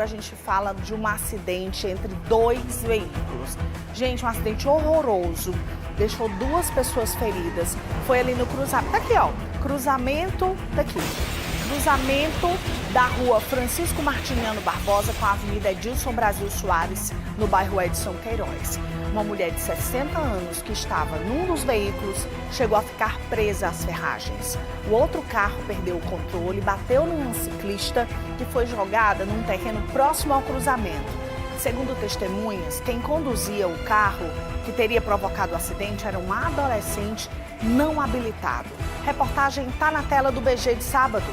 A gente fala de um acidente entre dois veículos. Gente, um acidente horroroso. Deixou duas pessoas feridas. Foi ali no cruzamento. Tá aqui, ó. Cruzamento daqui. Cruzamento da rua Francisco Martiniano Barbosa com a Avenida Edilson Brasil Soares, no bairro Edson Queiroz. Uma mulher de 60 anos que estava num dos veículos chegou a ficar presa às ferragens. O outro carro perdeu o controle, bateu numa ciclista que foi jogada num terreno próximo ao cruzamento. Segundo testemunhas, quem conduzia o carro que teria provocado o acidente era um adolescente não habilitado. Reportagem está na tela do BG de sábado.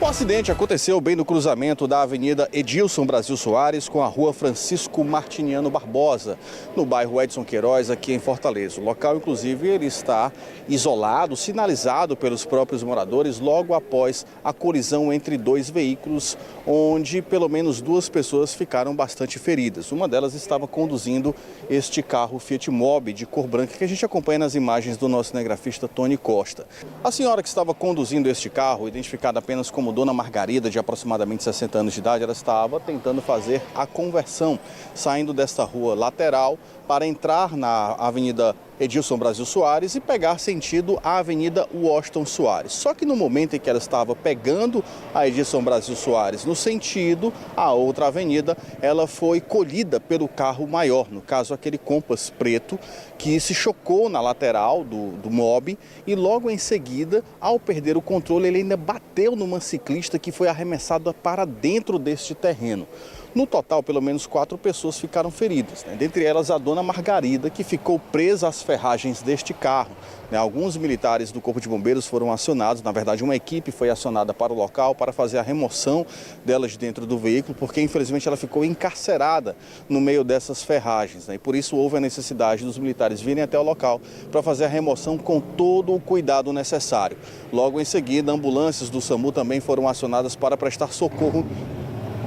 O acidente aconteceu bem no cruzamento da Avenida Edilson Brasil Soares com a rua Francisco Martiniano Barbosa, no bairro Edson Queiroz, aqui em Fortaleza. O local, inclusive, ele está isolado, sinalizado pelos próprios moradores logo após a colisão entre dois veículos, onde pelo menos duas pessoas ficaram bastante feridas. Uma delas estava conduzindo este carro Fiat Mobi de cor branca, que a gente acompanha nas imagens do nosso cinegrafista Tony Costa. A senhora que estava conduzindo este carro, identificada apenas como Dona Margarida, de aproximadamente 60 anos de idade, ela estava tentando fazer a conversão, saindo desta rua lateral para entrar na Avenida Edilson Brasil Soares e pegar sentido a Avenida Washington Soares. Só que no momento em que ela estava pegando a Edilson Brasil Soares no sentido a outra avenida, ela foi colhida pelo carro maior, no caso aquele Compass preto, que se chocou na lateral do Mobi e logo em seguida, ao perder o controle, ele ainda bateu numa ciclista que foi arremessada para dentro deste terreno. No total, pelo menos 4 pessoas ficaram feridas, dentre elas a Dona Margarida, que ficou presa às ferragens deste carro. Alguns militares do Corpo de Bombeiros foram acionados, na verdade uma equipe foi acionada para o local para fazer a remoção dela de dentro do veículo, porque infelizmente ela ficou encarcerada no meio dessas ferragens. E por isso houve a necessidade dos militares virem até o local para fazer a remoção com todo o cuidado necessário. Logo em seguida, ambulâncias do SAMU também foram acionadas para prestar socorro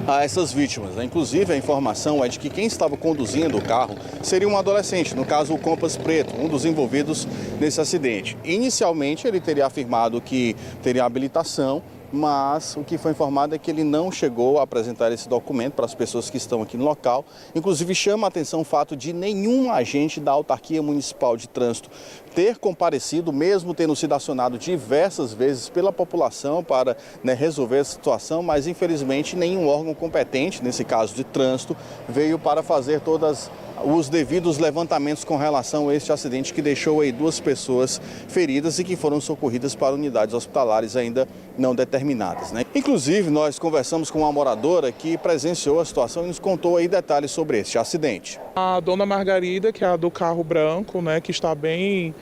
a essas vítimas. Inclusive, a informação é de que quem estava conduzindo o carro seria um adolescente, no caso o Compass preto, um dos envolvidos nesse acidente. Inicialmente, ele teria afirmado que teria habilitação, mas o que foi informado é que ele não chegou a apresentar esse documento para as pessoas que estão aqui no local. Inclusive, chama a atenção o fato de nenhum agente da Autarquia Municipal de Trânsito ter comparecido, mesmo tendo sido acionado diversas vezes pela população para resolver a situação, mas infelizmente nenhum órgão competente, nesse caso de trânsito, veio para fazer todos os devidos levantamentos com relação a este acidente que deixou aí 2 pessoas feridas e que foram socorridas para unidades hospitalares ainda não determinadas. Inclusive, nós conversamos com uma moradora que presenciou a situação e nos contou aí detalhes sobre este acidente. A Dona Margarida, que é a do carro branco, que está bem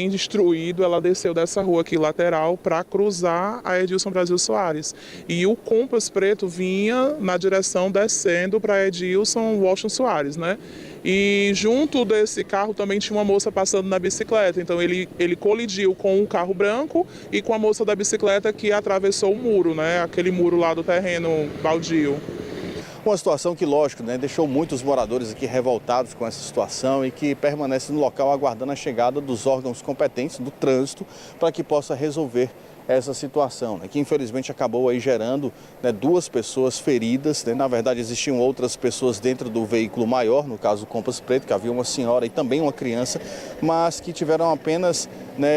destruído, ela desceu dessa rua aqui lateral para cruzar a Edilson Brasil Soares. E o Compass preto vinha na direção descendo para Edilson Washington Soares, E junto desse carro também tinha uma moça passando na bicicleta. Então ele colidiu com o carro branco e com a moça da bicicleta que atravessou o muro, Aquele muro lá do terreno baldio. Uma situação que, lógico, deixou muitos moradores aqui revoltados com essa situação e que permanecem no local aguardando a chegada dos órgãos competentes do trânsito para que possa resolver essa situação, que infelizmente acabou aí gerando 2 pessoas feridas. Na verdade, existiam outras pessoas dentro do veículo maior, no caso do Compass preto, que havia uma senhora e também uma criança, mas que tiveram apenas,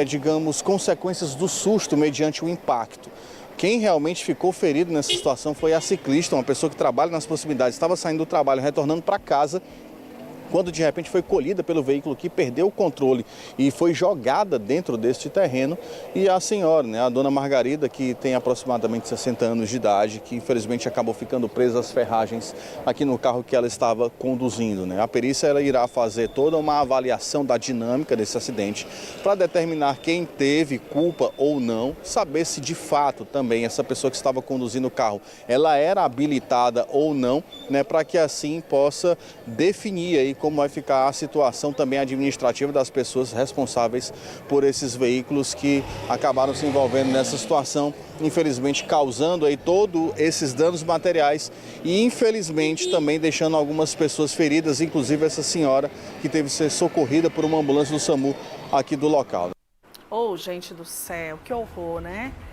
digamos, consequências do susto mediante o impacto. Quem realmente ficou ferido nessa situação foi a ciclista, uma pessoa que trabalha nas proximidades, estava saindo do trabalho, retornando para casa, quando de repente foi colhida pelo veículo que perdeu o controle e foi jogada dentro deste terreno. E a senhora, a Dona Margarida, que tem aproximadamente 60 anos de idade, que infelizmente acabou ficando presa às ferragens aqui no carro que ela estava conduzindo. A perícia ela irá fazer toda uma avaliação da dinâmica desse acidente para determinar quem teve culpa ou não, saber se de fato também essa pessoa que estava conduzindo o carro, ela era habilitada ou não, para que assim possa definir aí como vai ficar a situação também administrativa das pessoas responsáveis por esses veículos que acabaram se envolvendo nessa situação, infelizmente causando aí todos esses danos materiais e infelizmente também deixando algumas pessoas feridas, inclusive essa senhora que teve que ser socorrida por uma ambulância do SAMU aqui do local. Gente do céu, que horror,